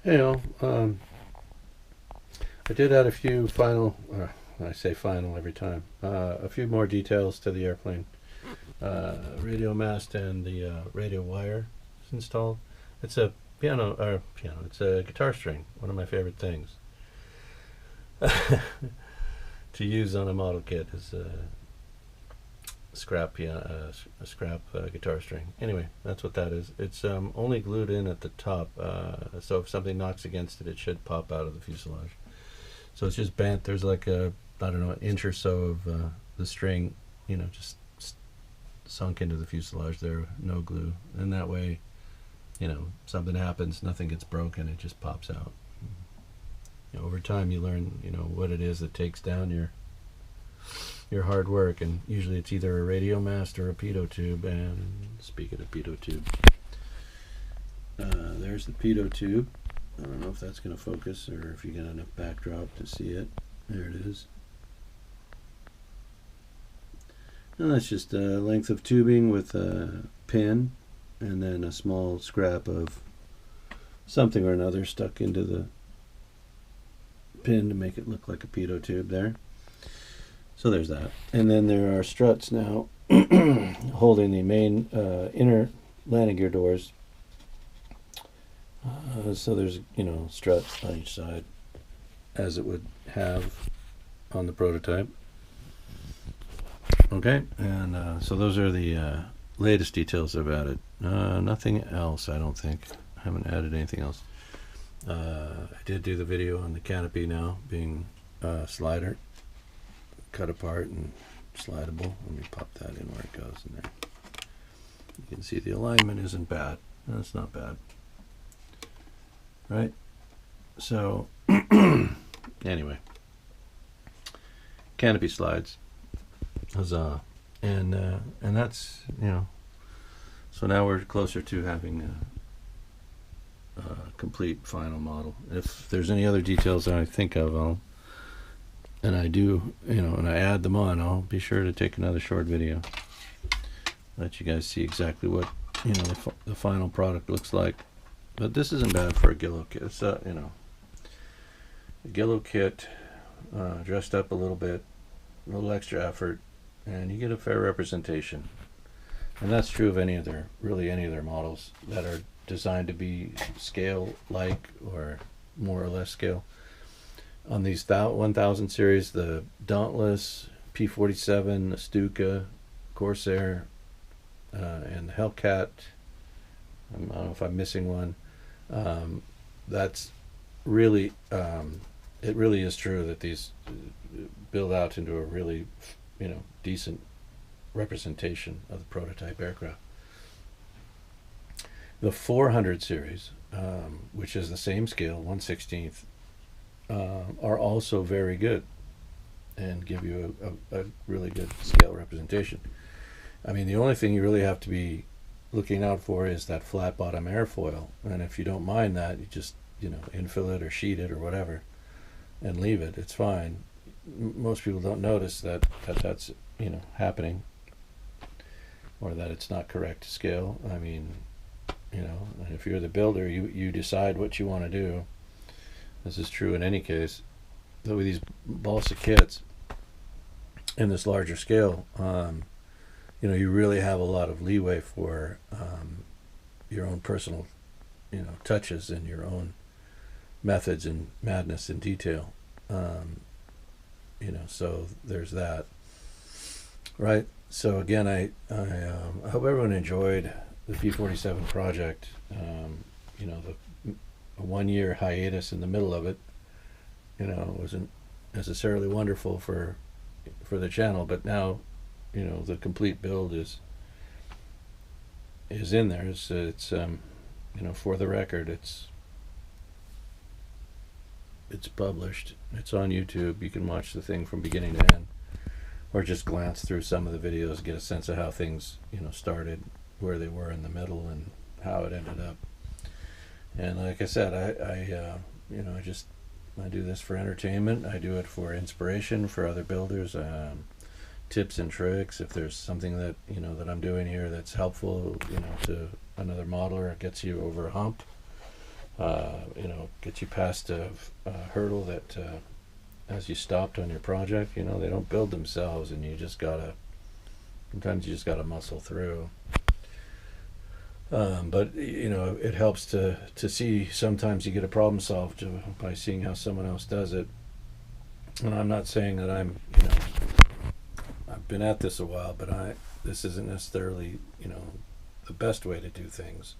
You know, I did add a few final, I say final every time, a few more details to the airplane. Radio mast and the radio wire is installed. It's a piano, it's a guitar string, one of my favorite things to use on a model kit is a scrap piano, a scrap guitar string. Anyway, that's what that is. It's only glued in at the top, so if something knocks against it, it should pop out of the fuselage. So it's just bent. There's like a, I don't know, an inch or so of the string, just sunk into the fuselage there, no glue. And that way, something happens, nothing gets broken, it just pops out. Over time you learn, what it is that takes down your hard work, and usually it's either a radio mast or a pitot tube. And speaking of pitot tube, there's the pitot tube. I don't know if that's going to focus or if you get enough backdrop to see it. There it is. And that's just a length of tubing with a pin and then a small scrap of something or another stuck into the pin to make it look like a pitot tube there. So there's that. And then there are struts now holding the main inner landing gear doors. So there's, struts on each side as it would have on the prototype. Okay, and so those are the latest details I've added. Nothing else, I don't think. I haven't added anything else. I did do the video on the canopy now being slider, cut apart and slidable. Let me pop that in where it goes in there. You can see the alignment isn't bad. That's not bad. Right? So, anyway. Canopy slides. Huzzah. And that's, so now we're closer to having a complete final model. If there's any other details that I think of, and I add them on, I'll be sure to take another short video. Let you guys see exactly what, the final product looks like. But this isn't bad for a Guillow kit. It's a Guillow kit, dressed up a little bit, a little extra effort, and you get a fair representation. And that's true of any of their models that are designed to be scale-like or more or less scale. On these 1000 series, the Dauntless, P-47, the Stuka, Corsair, and the Hellcat, I don't know if I'm missing one. That's really, it really is true that these build out into a really, decent representation of the prototype aircraft. The 400 series, which is the same scale, 1/16, are also very good and give you a really good scale representation. I mean, the only thing you really have to be looking out for is that flat bottom airfoil, and if you don't mind that, you just infill it or sheet it or whatever and leave it. It's fine. Most people don't notice that's happening, or that it's not correct to scale. I mean, and if you're the builder, you decide what you want to do. This is true in any case. So with these balsa kits in this larger scale, you really have a lot of leeway for your own personal, touches and your own methods and madness in detail. So there's that. Right. So again, I hope everyone enjoyed the P-47 project. The 1 year hiatus in the middle of it, wasn't necessarily wonderful for the channel, but now, the complete build is in there. It's for the record, it's published. It's on YouTube. You can watch the thing from beginning to end, or just glance through some of the videos, get a sense of how things, started, where they were in the middle, and how it ended up. And like I said, I do this for entertainment. I do it for inspiration for other builders, tips and tricks. If there's something that that I'm doing here that's helpful, to another modeler, it gets you over a hump. You know, get you past a hurdle that as you stopped on your project. You know, they don't build themselves, and you just gotta. Sometimes you just gotta muscle through. But you know, it helps to see. Sometimes you get a problem solved by seeing how someone else does it. And I'm not saying that I'm, you know, I've been at this a while, but this isn't necessarily, you know, the best way to do things.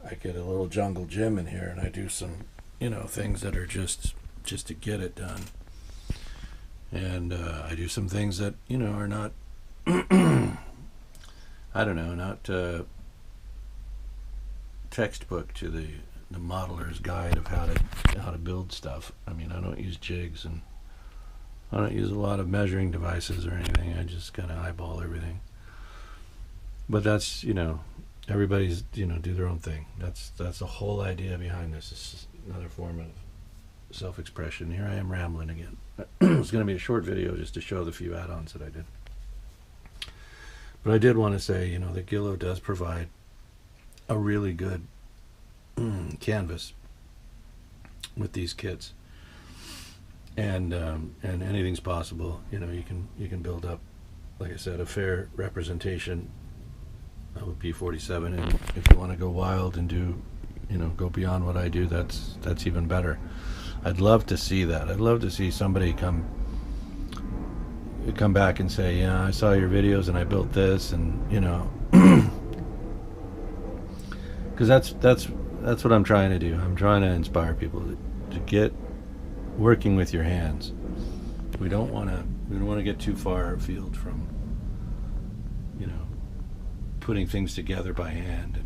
I get a little jungle gym in here, and I do some, you know, things that are just to get it done. And I do some things that, you know, are not, I don't know, not textbook to the modeler's guide of how to build stuff. I mean, I don't use jigs, and I don't use a lot of measuring devices or anything. I just kind of eyeball everything. But that's, you know, everybody's, you know, do their own thing. That's the whole idea behind this. It's another form of self-expression. Here I am rambling again. It's going to be a short video just to show the few add-ons that I did. But I did want to say, you know, that Guillow does provide a really good canvas with these kits, and anything's possible. You know, you can build up, like I said, a fair representation of a P-47, and if you want to go wild and do, you know, go beyond what I do, that's even better. I'd love to see that. I'd love to see somebody come back and say, yeah, I saw your videos and I built this, and you know, because that's what I'm trying to do. I'm trying to inspire people to get working with your hands. We don't want to get too far afield from, you know, putting things together by hand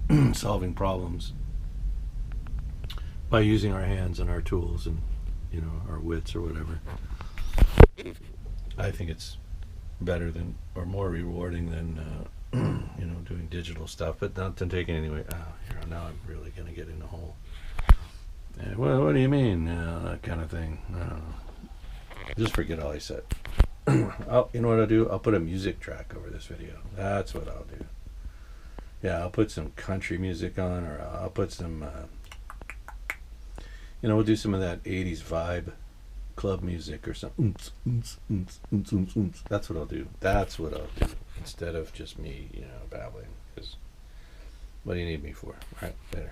and solving problems by using our hands and our tools and, you know, our wits or whatever. I think it's better than, or more rewarding than you know, doing digital stuff. But not to take anything away. Here, now I'm really going to get in a hole. Well, what do you mean? That kind of thing. I don't know. Just forget all I said. You know what I'll do? I'll put a music track over this video. That's what I'll do. Yeah, I'll put some country music on, or I'll put some, you know, we'll do some of that 80s vibe club music or something. That's what I'll do. That's what I'll do. Instead of just me, you know, babbling. Because what do you need me for? All right, later.